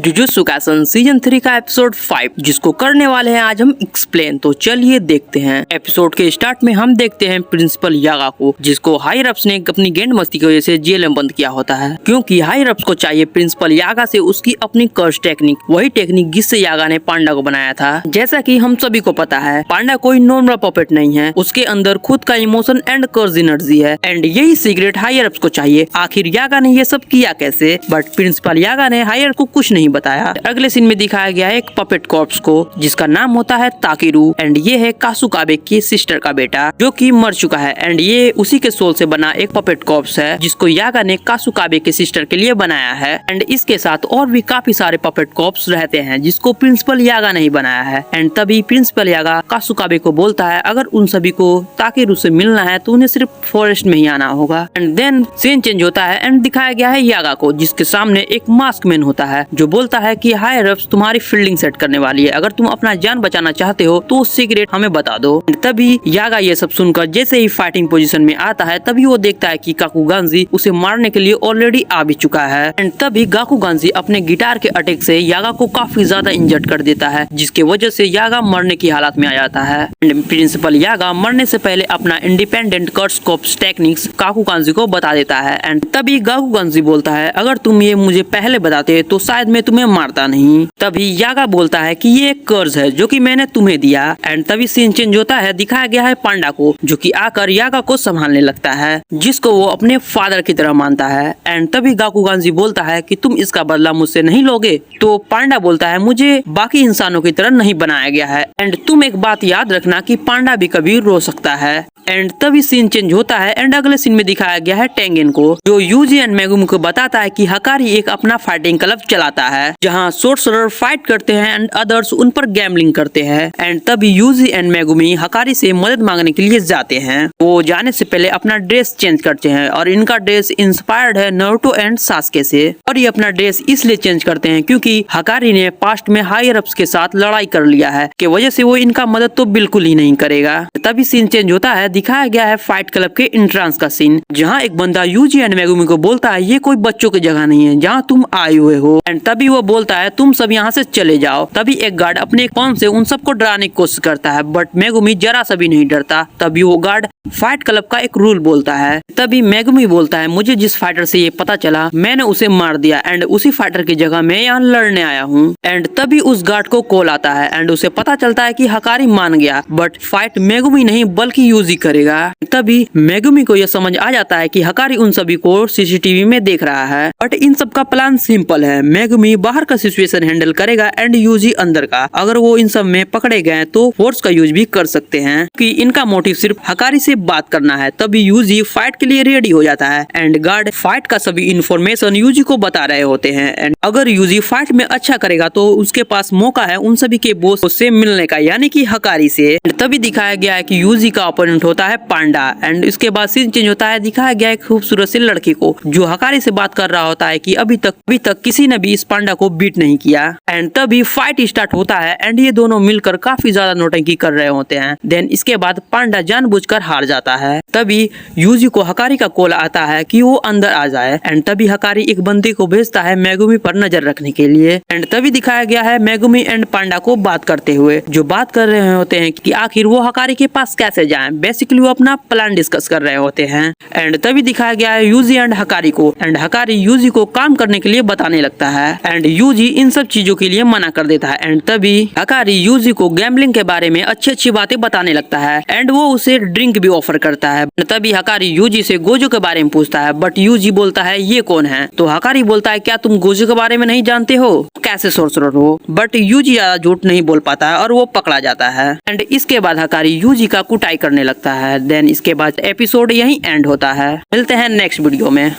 Jujutsu Kaisen season 3 का episode 5 जिसको करने वाले हैं आज हम एक्सप्लेन। तो चलिए देखते हैं। एपिसोड के स्टार्ट में हम देखते हैं प्रिंसिपल यागा को, जिसको हायर अप्स ने अपनी गेंड मस्ती की वजह से जेल में बंद किया होता है, क्योंकि हायर अप्स को चाहिए प्रिंसिपल यागा से उसकी अपनी कर्स टेक्निक, वही टेक्निक जिससे यागा ने पांडा को बनाया था। जैसा कि हम सभी को पता है, पांडा कोई नॉर्मल पपेट नहीं है, उसके अंदर खुद का इमोशन एंड कर्स एनर्जी है एंड यही सीक्रेट हायर अप्स को चाहिए। आखिर यागा ने ये सब किया कैसे? बट प्रिंसिपल यागा ने हायर को कुछ नहीं बताया। अगले सीन में दिखाया गया है एक पपेट कॉर्प्स को जिसका नाम होता है ताकिरू एंड ये है कासुकाबे की सिस्टर का बेटा जो कि मर चुका है एंड ये उसी के सोल से बना एक पपेट कॉर्प्स है जिसको यागा ने कासुकाबे के सिस्टर के लिए बनाया है एंड इसके साथ और भी काफी सारे पपेट कॉर्प्स रहते हैं जिसको प्रिंसिपल यागा ने ही बनाया है। एंड तभी प्रिंसिपल यागा कासुकाबे को बोलता है अगर उन सभी को ताकिरू से मिलना है तो उन्हें सिर्फ फॉरेस्ट में ही आना होगा। एंड देन सीन चेंज होता है एंड दिखाया गया है यागा को जिसके सामने एक मास्क मैन होता है जो बोलता है कि हायर अप्स तुम्हारी फील्डिंग सेट करने वाली है, अगर तुम अपना जान बचाना चाहते हो तो सीक्रेट हमें बता दो। तभी यागा ये सब सुनकर जैसे ही फाइटिंग पोजीशन में आता है तभी वो देखता है कि काकुगांजी उसे मारने के लिए ऑलरेडी आ भी चुका है एंड तभी काकुगांजी अपने गिटार के अटैक से यागा को काफी ज्यादा इंजर्ड कर देता है जिसके वजह से यागा मरने की हालत में आ जाता है। एंड प्रिंसिपल यागा मरने से पहले अपना इंडिपेंडेंट कर्स कॉर्प्स टेक्निक्स काकुगांजी को बता देता है एंड तभी काकुगांजी बोलता है अगर तुम ये मुझे पहले बताते तो शायद मैं तुम्हें मारता नहीं। तभी यागा बोलता है कि ये एक कर्ज है जो कि मैंने तुम्हें दिया एंड तभी सीन चेंज होता है। दिखाया गया है पांडा को जो कि आकर यागा को संभालने लगता है जिसको वो अपने फादर की तरह मानता है एंड तभी काकुगांजी बोलता है कि तुम इसका बदला मुझसे नहीं लोगे। तो पांडा बोलता है मुझे बाकी इंसानों की तरह नहीं बनाया गया है एंड तुम एक बात याद रखना कि पांडा भी कभी रो सकता है। एंड तभी सीन चेंज होता है एंड अगले सीन में दिखाया गया है टेंगेन को जो यूजी एंड मेगुमी को बताता है कि हकारी एक अपना फाइटिंग क्लब चलाता है जहां सोर्सरर फाइट करते हैं एंड अदर्स उन पर गैम्बलिंग करते हैं। एंड तभी यूजी एंड मेगुमी हकारी से मदद मांगने के लिए जाते हैं। वो जाने से पहले अपना ड्रेस चेंज करते हैं और इनका ड्रेस इंस्पायर्ड है नारुतो एंड सास्के से और ये अपना ड्रेस इसलिए चेंज करते हैं क्योंकि हकारी ने पास्ट में हायर अप्स के साथ लड़ाई कर लिया है की वजह से वो इनका मदद तो बिल्कुल ही नहीं करेगा। तभी सीन चेंज होता है। दिखाया गया है फाइट क्लब के एंट्रेंस का सीन जहां एक बंदा यूजी एंड मेगुमी को बोलता है ये कोई बच्चों की जगह नहीं है जहां तुम आए हुए हो एंड तभी वो बोलता है तुम सब यहाँ से चले जाओ। तभी एक गार्ड अपने कौन से उन सबको डराने की कोशिश करता है बट मेगुमी जरा सा भी नहीं डरता। तभी वो गार्ड फाइट क्लब का एक रूल बोलता है। तभी मेगुमी बोलता है मुझे जिस फाइटर से ये पता चला मैंने उसे मार दिया एंड उसी फाइटर की जगह मैं यहाँ लड़ने आया हूँ। एंड तभी उस गार्ड को कॉल आता है एंड उसे पता चलता है कि हकारी मान गया बट फाइट मेगुमी नहीं बल्कि यूजी करेगा। तभी मेगुमी को यह समझ आ जाता है कि हकारी उन सभी को सीसीटीवी में देख रहा है बट इन सब का प्लान सिंपल है। मेगुमी बाहर का सिचुएशन हैंडल करेगा एंड यूजी अंदर का। अगर वो इन सब में पकड़े गए तो फोर्स का यूज भी कर सकते हैं कि इनका मोटिव सिर्फ हकारी से बात करना है। तभी यूजी फाइट के लिए रेडी हो जाता है एंड गार्ड फाइट का सभी इंफॉर्मेशन यूजी को बता रहे होते हैं एंड अगर यूजी फाइट में अच्छा करेगा तो उसके पास मौका है उन सभी के बॉस से मिलने का यानी कि हकारी से। तभी दिखाया गया है कि यूजी का ओपोनेंट होता है पांडा एंड इसके बाद सीन चेंज होता है। दिखाया गया है खूबसूरत सी लड़की को जो हकारी से बात कर रहा होता है कि अभी तक किसी ने भी इस पांडा को बीट नहीं किया। एंड तभी फाइट स्टार्ट होता है एंड ये दोनों मिलकर काफी ज्यादा नौटंकी कर रहे होते हैं। देन इसके बाद पांडा जानबूझकर हार जाता है। तभी यूजी को हकारी का कॉल आता है कि वो अंदर आ जाए एंड तभी हकारी एक बंदी को भेजता है मेगुमी पर नजर रखने के लिए। एंड तभी दिखाया गया है मेगुमी एंड पांडा को बात करते हुए जो बात कर रहे होते हैं कि आखिर वो हकारी के पास कैसे जाएं। बेसिकली वो अपना प्लान डिस्कस कर रहे होते हैं। एंड तभी दिखाया गया है यूजी एंड हकारी को एंड हकारी यूजी को काम करने के लिए बताने लगता है एंड यूजी इन सब चीजों के लिए मना कर देता है। एंड तभी हकारी यूजी को गैम्बलिंग के बारे में अच्छी बातें बताने लगता है एंड वो उसे ड्रिंक भी ऑफर करता है। तभी हकारी यूजी से गोजो के बारे में पूछता है बट यूजी बोलता है ये कौन है। तो हकारी बोलता है क्या तुम गोजो के बारे में नहीं जानते हो, कैसे सोर्सरर हो। बट यूजी ज्यादा झूठ नहीं बोल पाता है और वो पकड़ा जाता है एंड इसके बाद हकारी यूजी का कुटाई करने लगता है। देन इसके बाद एपिसोड यहीं एंड होता है। मिलते हैं नेक्स्ट वीडियो में।